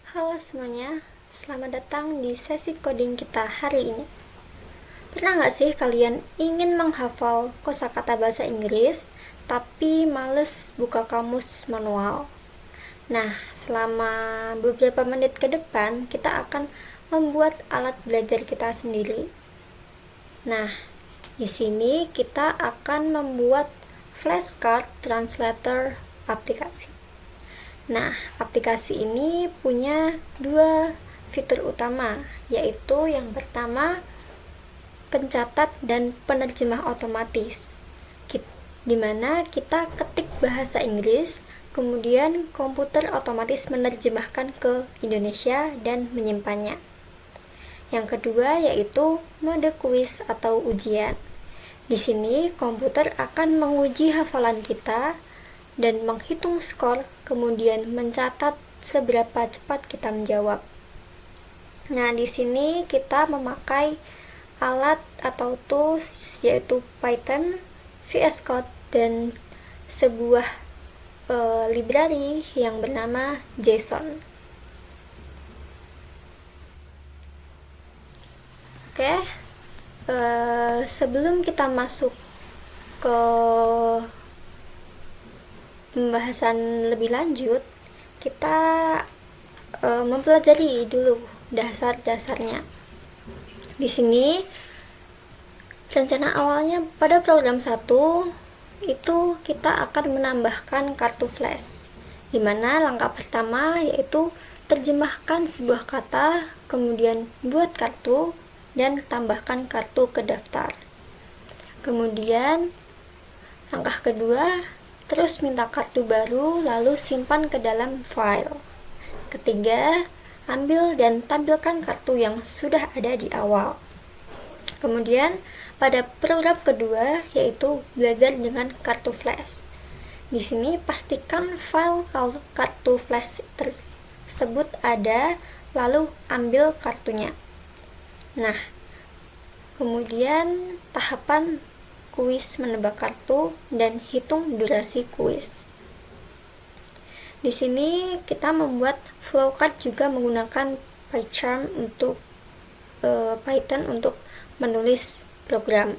Halo semuanya, selamat datang di sesi coding kita hari ini. Pernah nggak sih kalian ingin menghafal kosakata bahasa Inggris, tapi males buka kamus manual? Nah, selama beberapa menit ke depan, kita akan membuat alat belajar kita sendiri. Nah, di sini kita akan membuat flashcard translator aplikasi. Nah, aplikasi ini punya dua fitur utama, yaitu yang pertama, pencatat dan penerjemah otomatis, di mana kita ketik bahasa Inggris, kemudian komputer otomatis menerjemahkan ke Indonesia dan menyimpannya. Yang kedua yaitu mode kuis atau ujian. Di sini komputer akan menguji hafalan kita dan menghitung skor, kemudian mencatat seberapa cepat kita menjawab. Nah, di sini kita memakai alat atau tools yaitu Python, VS Code, dan sebuah library yang bernama JSON. Oke, sebelum kita masuk ke pembahasan lebih lanjut, kita mempelajari dulu dasar-dasarnya. Di sini rencana awalnya pada program 1 itu kita akan menambahkan kartu flash, di mana langkah pertama yaitu terjemahkan sebuah kata, kemudian buat kartu dan tambahkan kartu ke daftar. Kemudian langkah kedua, terus minta kartu baru lalu simpan ke dalam file. Ketiga, ambil dan tampilkan kartu yang sudah ada di awal. Kemudian pada program kedua yaitu belajar dengan kartu flash. Di sini pastikan file kartu flash tersebut ada, lalu ambil kartunya. Nah, kemudian tahapan kuis menebak kartu dan hitung durasi kuis. Di sini kita membuat flowchart juga menggunakan PyCharm untuk Python untuk menulis program.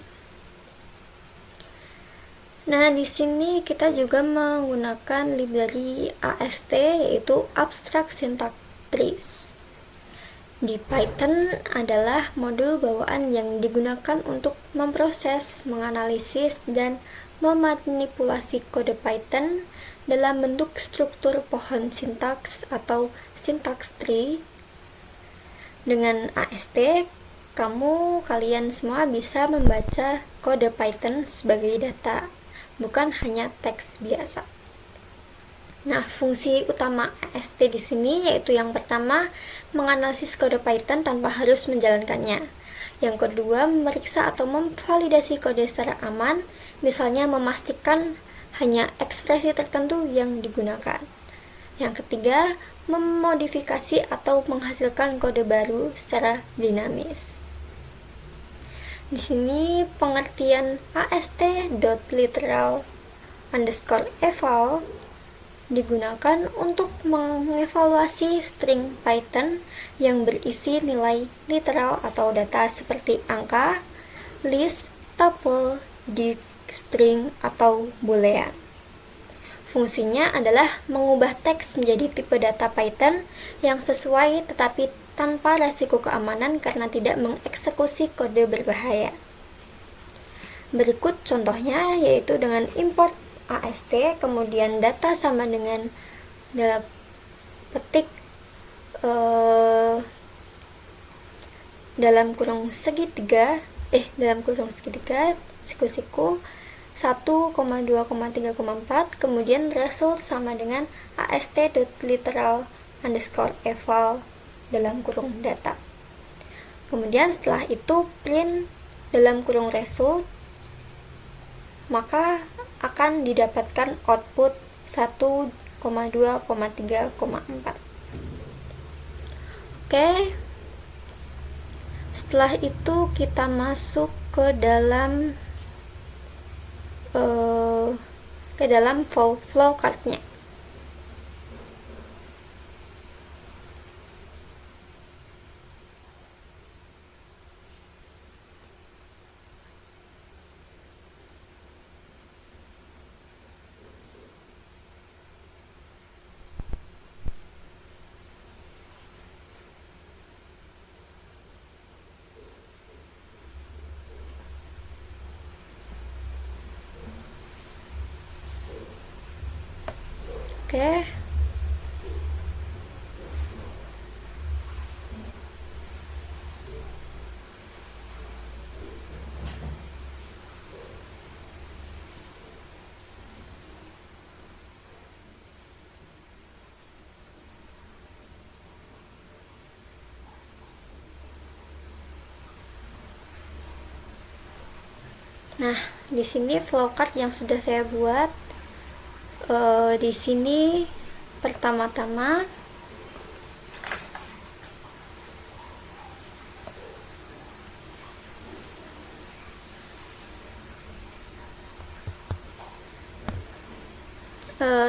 Nah, di sini kita juga menggunakan library AST yaitu Abstract Syntax Trees. Di Python adalah modul bawaan yang digunakan untuk memproses, menganalisis, dan memanipulasi kode Python dalam bentuk struktur pohon sintaks atau syntax tree. Dengan AST, kalian semua bisa membaca kode Python sebagai data, bukan hanya teks biasa. Nah, fungsi utama AST di sini yaitu yang pertama, menganalisis kode Python tanpa harus menjalankannya. Yang kedua, memeriksa atau memvalidasi kode secara aman, misalnya memastikan hanya ekspresi tertentu yang digunakan. Yang ketiga, memodifikasi atau menghasilkan kode baru secara dinamis. Di sini pengertian ast.literal_eval digunakan untuk mengevaluasi string Python yang berisi nilai literal atau data seperti angka, list, tuple, dict, string, atau boolean. Fungsinya adalah mengubah teks menjadi tipe data Python yang sesuai tetapi tanpa resiko keamanan karena tidak mengeksekusi kode berbahaya. Berikut contohnya yaitu dengan import AST, kemudian data sama dengan dalam petik dalam kurung segitiga siku 1,2,3,4, kemudian result sama dengan ast.literal_eval dalam kurung data. Kemudian setelah itu print dalam kurung result, maka akan didapatkan output 1,2,3,4. Oke, setelah itu kita masuk ke dalam flow card-nya. Oke. Nah, di sini flowchart yang sudah saya buat. Di sini pertama-tama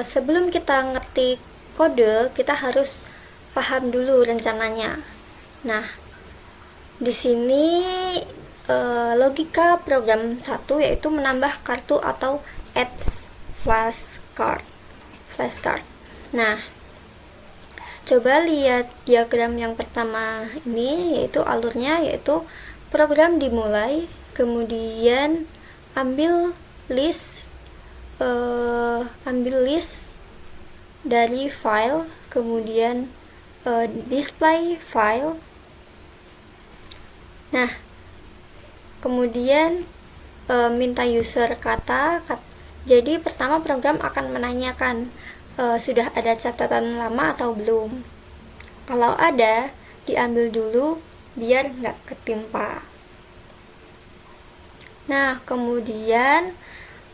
sebelum kita ngetik kode, kita harus paham dulu rencananya. Nah, di sini logika program 1 yaitu menambah kartu atau adds flashcard. Nah, coba lihat diagram yang pertama ini, yaitu alurnya, yaitu program dimulai, kemudian ambil list dari file, kemudian display file. Nah, kemudian minta user kata. Jadi pertama program akan menanyakan sudah ada catatan lama atau belum. Kalau ada, diambil dulu biar nggak ketimpa. Nah, kemudian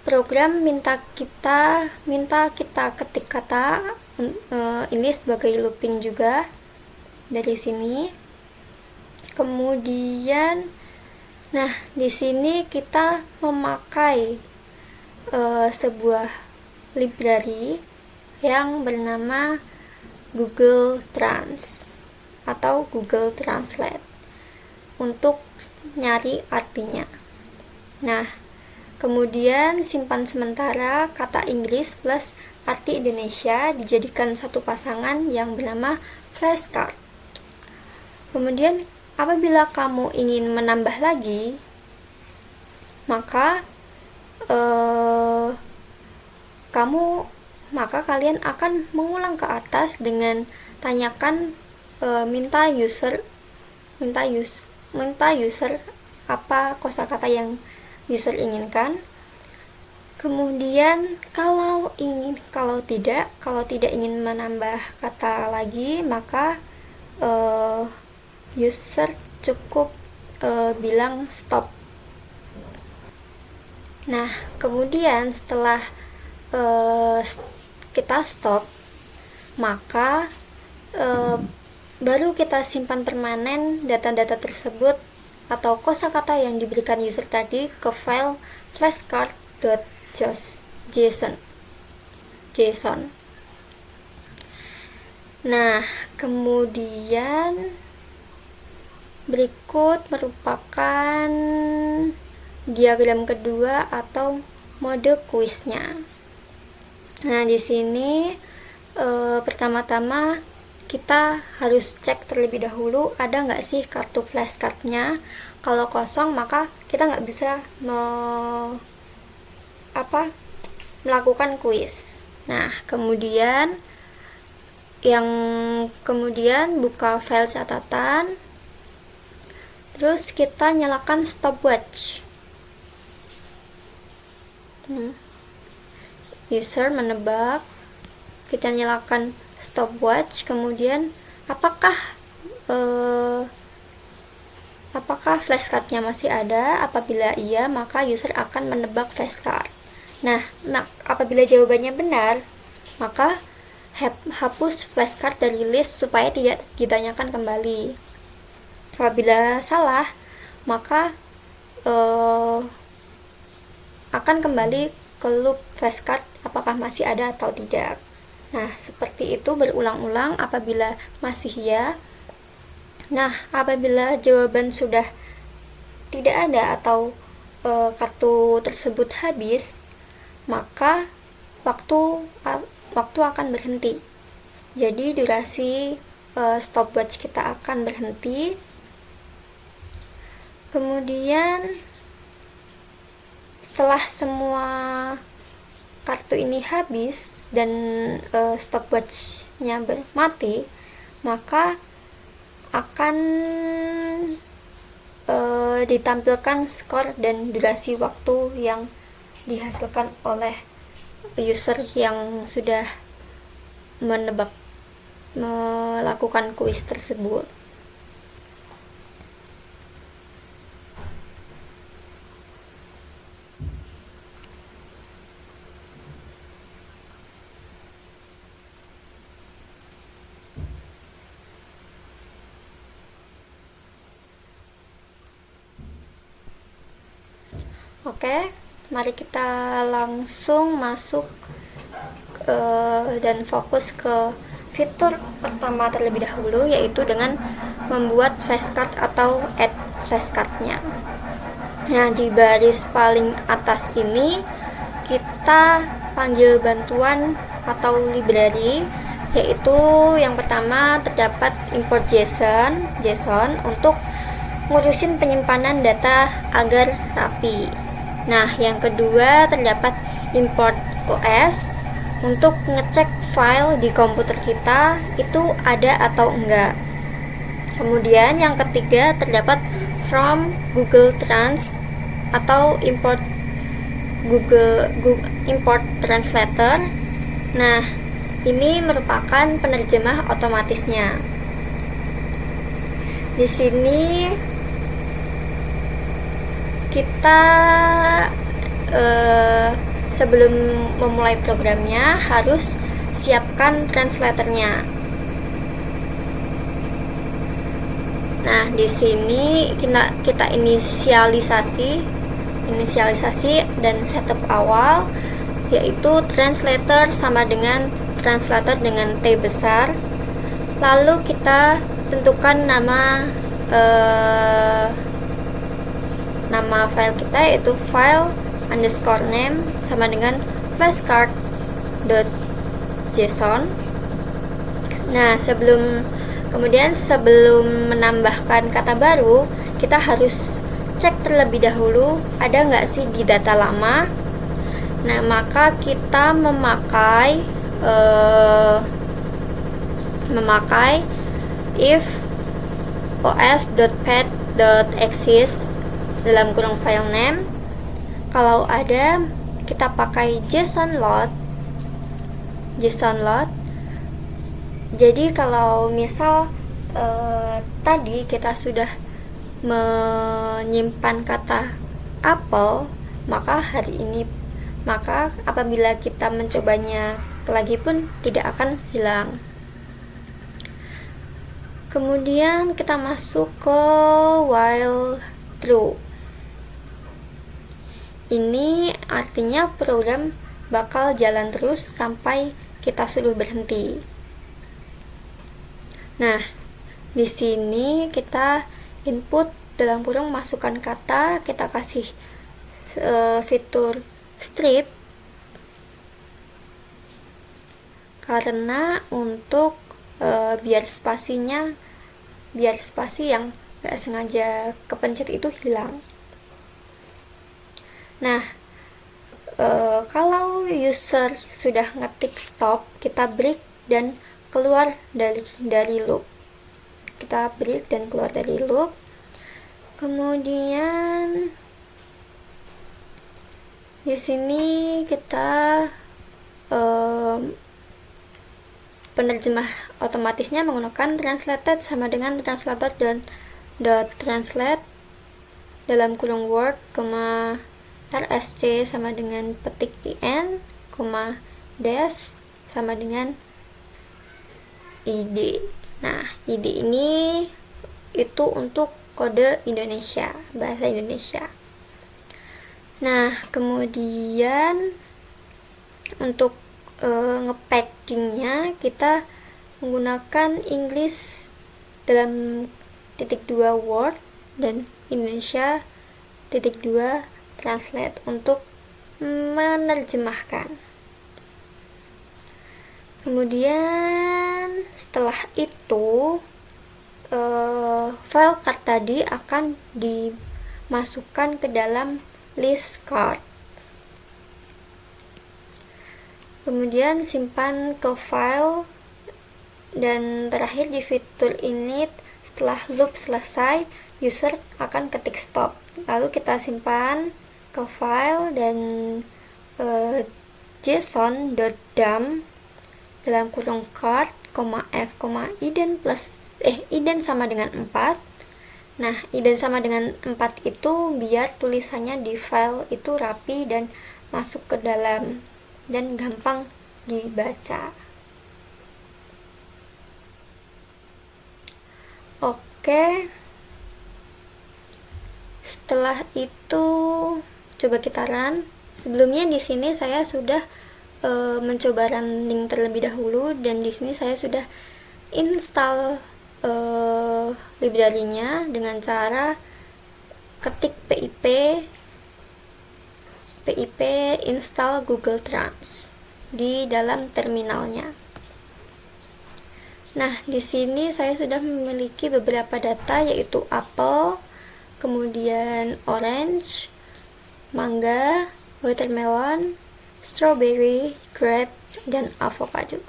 program minta kita ketik kata, ini sebagai looping juga dari sini. Kemudian, nah di sini kita memakai sebuah library yang bernama Google Trans atau Google Translate untuk nyari artinya. Nah, kemudian simpan sementara kata Inggris plus arti Indonesia dijadikan satu pasangan yang bernama flashcard. Kemudian apabila kamu ingin menambah lagi, maka kalian akan mengulang ke atas dengan tanyakan minta user apa kosakata yang user inginkan. Kemudian kalau tidak ingin menambah kata lagi, maka user cukup bilang stop. Nah, kemudian setelah kita stop, maka baru kita simpan permanen data-data tersebut atau kosakata yang diberikan user tadi ke file flashcard.json. Nah, kemudian berikut merupakan diagram kedua atau mode kuisnya. Nah, di sini pertama-tama kita harus cek terlebih dahulu ada nggak sih kartu flashcardnya. Kalau kosong, maka kita nggak bisa melakukan kuis. Nah, kemudian buka file catatan, terus kita nyalakan stopwatch. User menebak, kita nyalakan stopwatch, kemudian apakah flashcardnya masih ada. Apabila iya, maka user akan menebak flashcard. Nah, apabila jawabannya benar, maka hapus flashcard dari list supaya tidak ditanyakan kembali. Apabila salah, maka akan kembali ke loop flashcard apakah masih ada atau tidak. Nah, seperti itu berulang-ulang apabila masih ya. Nah, apabila jawaban sudah tidak ada atau kartu tersebut habis, maka waktu akan berhenti. Jadi durasi stopwatch kita akan berhenti. Kemudian setelah semua kartu ini habis dan stopwatch-nya mati, maka akan ditampilkan skor dan durasi waktu yang dihasilkan oleh user yang sudah melakukan kuis tersebut. Oke, mari kita langsung masuk dan fokus ke fitur pertama terlebih dahulu, yaitu dengan membuat flashcard atau add flashcardnya. Nah, di baris paling atas ini kita panggil bantuan atau library, yaitu yang pertama terdapat import JSON untuk ngurusin penyimpanan data agar rapi. Nah, yang kedua terdapat import OS untuk ngecek file di komputer kita itu ada atau enggak. Kemudian yang ketiga terdapat from Google Trans atau import import translator. Nah, ini merupakan penerjemah otomatisnya. Di sini kita sebelum memulai programnya harus siapkan translatornya. Nah, di sini kita inisialisasi dan setup awal, yaitu translator sama dengan translator dengan T besar. Lalu kita tentukan nama file kita, yaitu file underscore name sama dengan flashcard.json. Nah, sebelum menambahkan kata baru, kita harus cek terlebih dahulu ada nggak sih di data lama. Nah, maka kita memakai if os.path.exist dalam kurung file name. Kalau ada, kita pakai JSON load. Jadi kalau misal tadi kita sudah menyimpan kata apple, maka apabila kita mencobanya lagi pun tidak akan hilang. Kemudian kita masuk ke while true. Ini artinya program bakal jalan terus sampai kita suruh berhenti. Nah, di sini kita input dalam kurung masukkan kata, kita kasih fitur strip karena untuk biar spasi yang gak sengaja kepencet itu hilang. Nah, kalau user sudah ngetik stop, kita break dan keluar dari loop. Kita break dan keluar dari loop. Kemudian di sini kita penerjemah otomatisnya menggunakan translated sama dengan translator dan .translate dalam kurung word, rsc sama dengan petik in, dash sama dengan id. Nah, id ini itu untuk kode Indonesia, bahasa Indonesia. Nah, kemudian untuk ngepackingnya kita menggunakan English dalam .2 word dan Indonesia .2 translate untuk menerjemahkan. Kemudian setelah itu file card tadi akan dimasukkan ke dalam list card. Kemudian simpan ke file, dan terakhir di fitur init, setelah loop selesai, user akan ketik stop. Lalu kita simpan ke file dan json.dump dalam kurung card, f, ident sama dengan 4. Nah, ident sama dengan 4 itu biar tulisannya di file itu rapi dan masuk ke dalam dan gampang dibaca. Oke. Setelah itu coba kita run. Sebelumnya di sini saya sudah mencoba running terlebih dahulu, dan di sini saya sudah install library-nya dengan cara ketik pip install Google Trans di dalam terminalnya. Nah, di sini saya sudah memiliki beberapa data, yaitu apel, kemudian orange, mangga, watermelon, strawberry, grape, dan avocado.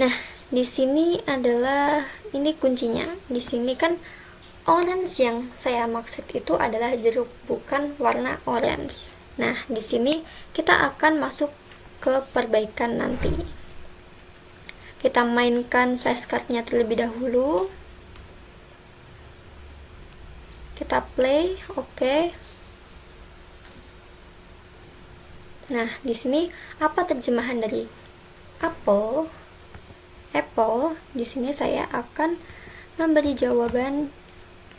Nah, di sini adalah ini kuncinya. Di sini kan orange yang saya maksud itu adalah jeruk, bukan warna orange. Nah, di sini kita akan masuk ke perbaikan nanti. Kita mainkan flashcard-nya terlebih dahulu. Kita play, oke. Nah, di sini apa terjemahan dari apple? Apple, di sini saya akan memberi jawaban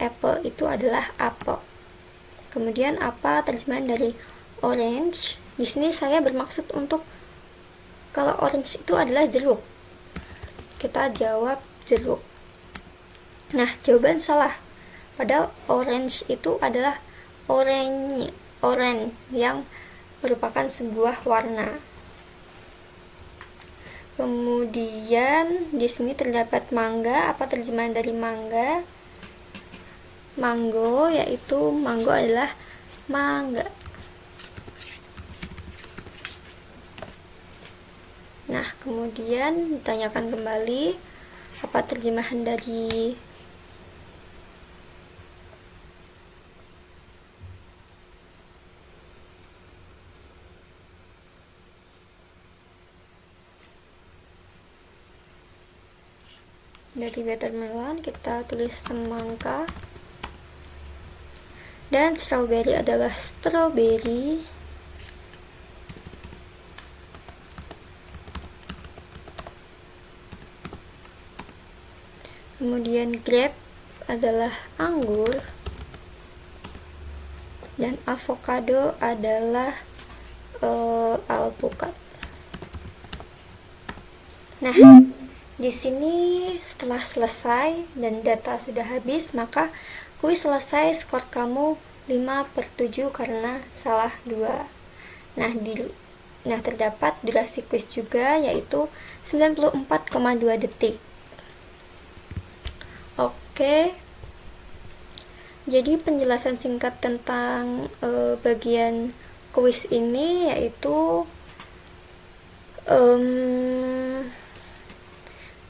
apple itu adalah apel. Kemudian apa terjemahan dari orange? Di sini saya bermaksud untuk kalau orange itu adalah jeruk. Kita jawab jeruk. Nah, jawaban salah. Padahal orange itu adalah orange yang merupakan sebuah warna. Kemudian di sini terdapat mangga. Apa terjemahan dari mangga? Mango, yaitu mango adalah mangga. Nah, kemudian ditanyakan kembali apa terjemahan dari watermelon, kita tulis semangka. Dan strawberry adalah strawberry. Kemudian grape adalah anggur. Dan avocado adalah alpukat. Nah, di sini setelah selesai dan data sudah habis, maka kuis selesai, skor kamu 5/7 karena salah 2. Nah, terdapat durasi kuis juga, yaitu 94,2 detik. Oke. Jadi penjelasan singkat tentang bagian kuis ini yaitu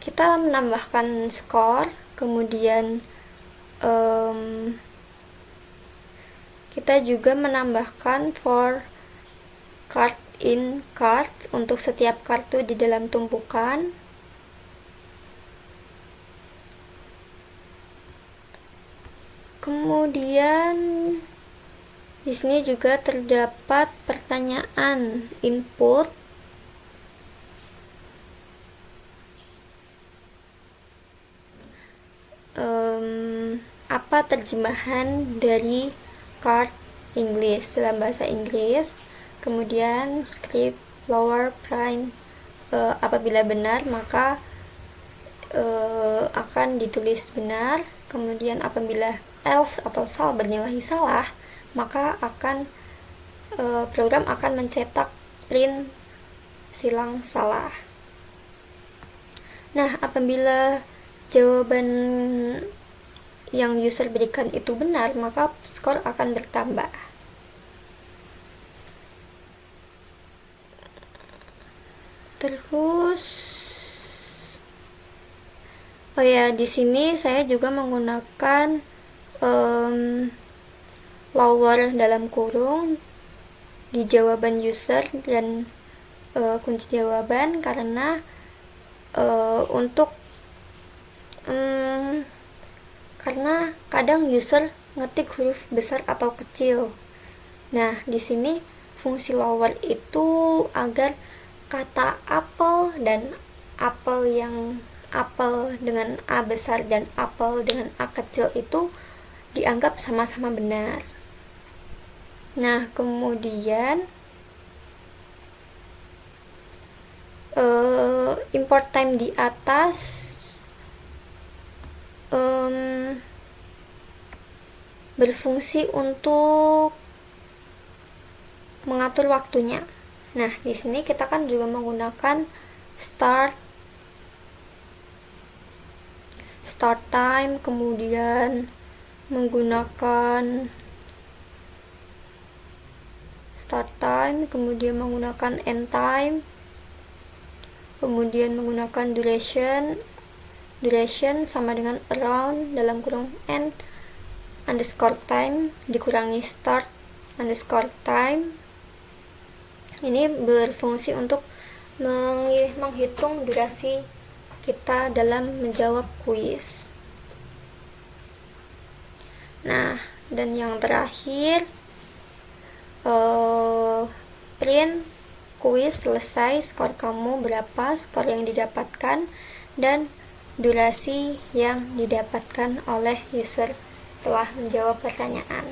kita menambahkan skor, kemudian kita juga menambahkan for card in card untuk setiap kartu di dalam tumpukan. Kemudian di sini juga terdapat pertanyaan input. Apa terjemahan dari card English dalam bahasa Inggris? Kemudian script lower prime, apabila benar maka akan ditulis benar. Kemudian apabila else atau shall bernilai salah, maka program akan mencetak print silang salah. Nah, apabila jawaban yang user berikan itu benar, maka skor akan bertambah. Oh ya, di sini saya juga menggunakan lower dalam kurung di jawaban user dan kunci jawaban, karena karena kadang user ngetik huruf besar atau kecil. Nah, di sini fungsi lower itu agar kata apel dan apel dengan A besar dan apel dengan A kecil itu dianggap sama-sama benar. Nah, kemudian import time di atas berfungsi untuk mengatur waktunya. Nah, di sini kita kan juga menggunakan start time, kemudian menggunakan start time, kemudian menggunakan end time, kemudian menggunakan duration sama dengan around dalam kurung end underscore time dikurangi start underscore time. Ini berfungsi untuk menghitung durasi kita dalam menjawab kuis. Nah, dan yang terakhir, print kuis selesai, skor kamu berapa, skor yang didapatkan, dan durasi yang didapatkan oleh user setelah menjawab pertanyaan.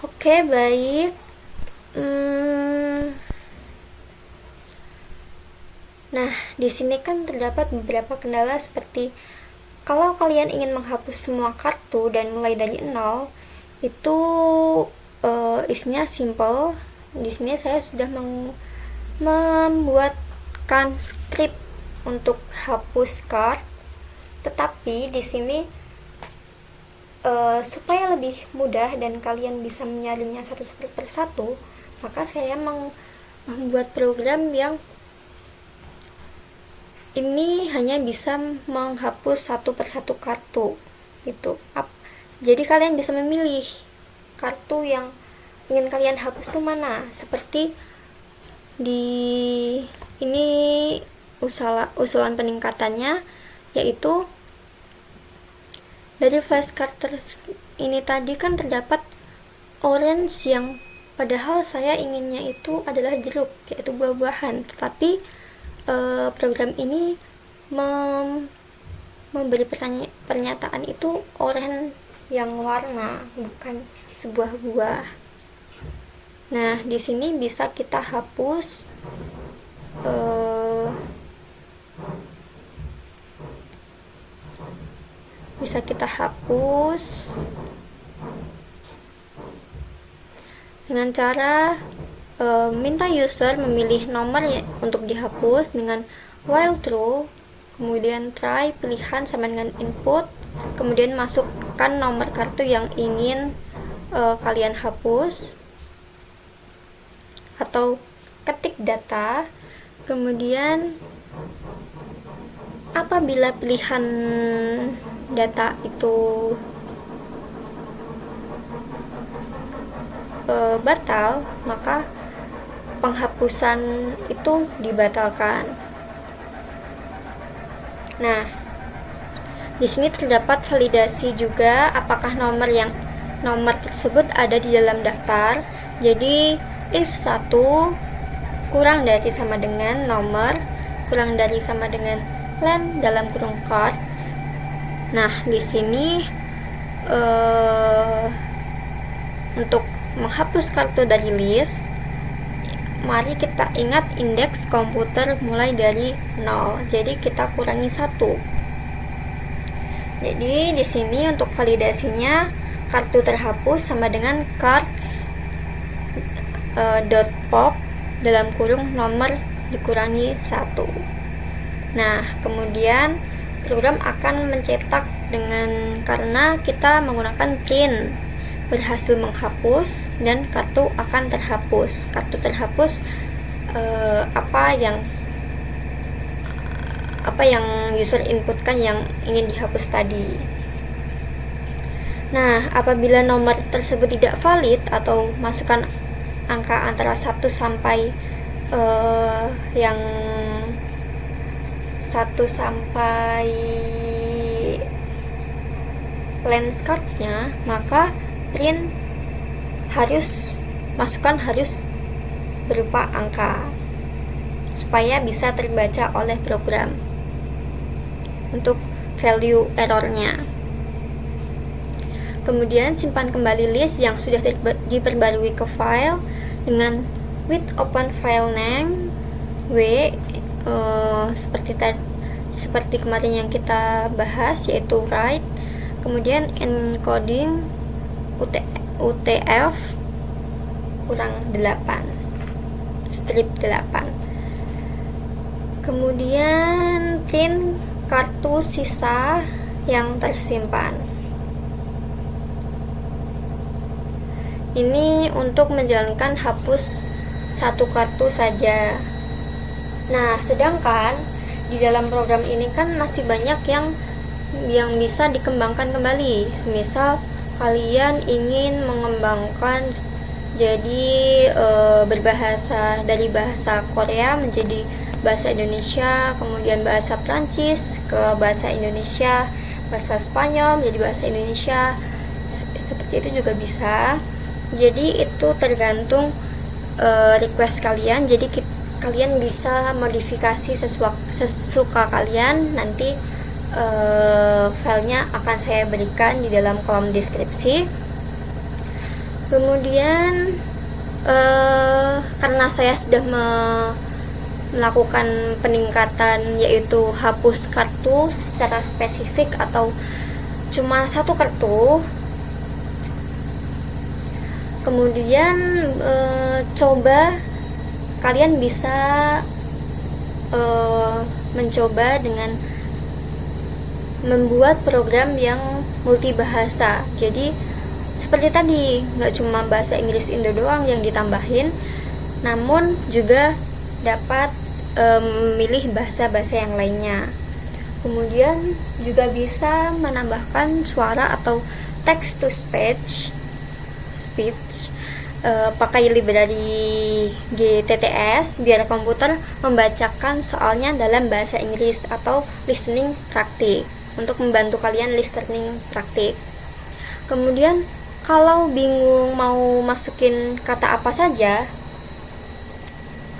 Oke, baik. Nah, di sini kan terdapat beberapa kendala, seperti kalau kalian ingin menghapus semua kartu dan mulai dari nol, itu isinya simple. Di sini saya sudah membuatkan script untuk hapus card, tetapi di sini supaya lebih mudah dan kalian bisa menyaringnya satu persatu, maka saya membuat program yang ini hanya bisa menghapus satu persatu kartu gitu. Jadi kalian bisa memilih kartu yang ingin kalian hapus itu mana. Seperti di ini usulan peningkatannya, yaitu dari flashcard ini tadi kan terdapat orange yang padahal saya inginnya itu adalah jeruk, yaitu buah-buahan, tetapi program ini memberi pernyataan itu oranye yang warna, bukan sebuah buah. Nah, di sini bisa kita hapus dengan cara minta user memilih nomor untuk dihapus dengan while true, kemudian try pilihan sama dengan input, kemudian masukkan nomor kartu yang ingin kalian hapus, atau ketik data, kemudian apabila pilihan data itu batal, maka penghapusan itu dibatalkan. Nah, di sini terdapat validasi juga apakah nomor tersebut ada di dalam daftar. Jadi if 1 kurang dari sama dengan nomor kurang dari sama dengan len dalam kurung cards. Nah, di sini untuk menghapus kartu dari list, mari kita ingat indeks komputer mulai dari 0. Jadi kita kurangi 1. Jadi di sini untuk validasinya, kartu terhapus sama dengan cards .pop dalam kurung nomor dikurangi 1. Nah, kemudian program akan mencetak karena kita menggunakan print, berhasil menghapus dan kartu akan terhapus. Kartu terhapus apa apa yang user inputkan yang ingin dihapus tadi. Nah, apabila nomor tersebut tidak valid atau masukkan angka antara 1 sampai yang 1 sampai lens cardnya, maka print harus berupa angka supaya bisa terbaca oleh program untuk value errornya. Kemudian simpan kembali list yang sudah diperbarui ke file dengan with open file name seperti kemarin yang kita bahas, yaitu write, kemudian encoding UTF kurang 8 strip 8, kemudian print kartu sisa yang tersimpan. Ini untuk menjalankan hapus satu kartu saja. Nah, sedangkan di dalam program ini kan masih banyak yang bisa dikembangkan kembali. Semisal kalian ingin mengembangkan jadi berbahasa dari bahasa Korea menjadi bahasa Indonesia, kemudian bahasa Prancis ke bahasa Indonesia, bahasa Spanyol menjadi bahasa Indonesia, seperti itu juga bisa. Jadi itu tergantung request kalian. Jadi kalian bisa modifikasi sesuka kalian. Nanti filenya akan saya berikan di dalam kolom deskripsi. Kemudian karena saya sudah melakukan peningkatan, yaitu hapus kartu secara spesifik atau cuma satu kartu, kemudian coba kalian bisa mencoba dengan membuat program yang multibahasa. Jadi seperti tadi, nggak cuma bahasa Inggris Indo doang yang ditambahin, namun juga dapat memilih bahasa-bahasa yang lainnya. Kemudian juga bisa menambahkan suara atau text to speech pakai library GTTS biar komputer membacakan soalnya dalam bahasa Inggris atau listening praktik, untuk membantu kalian listening praktik. Kemudian kalau bingung mau masukin kata apa saja,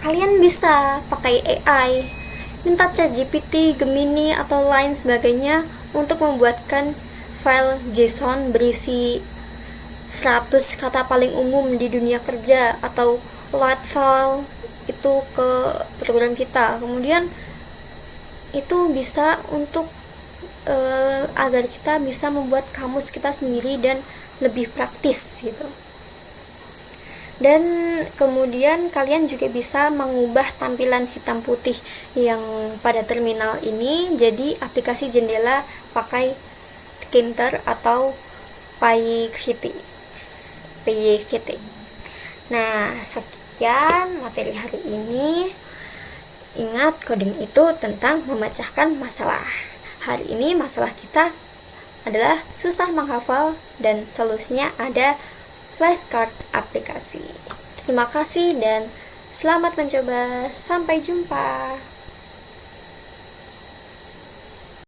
kalian bisa pakai AI, minta ChatGPT, Gemini atau lain sebagainya untuk membuatkan file JSON berisi 100 kata paling umum di dunia kerja, atau load file itu ke program kita. Kemudian itu bisa untuk agar kita bisa membuat kamus kita sendiri dan lebih praktis gitu. Dan kemudian kalian juga bisa mengubah tampilan hitam putih yang pada terminal ini jadi aplikasi jendela pakai Tkinter atau PyKitty. Nah, sekian materi hari ini. Ingat, coding itu tentang memecahkan masalah. Hari ini masalah kita adalah susah menghafal dan solusinya ada flashcard aplikasi. Terima kasih dan selamat mencoba. Sampai jumpa.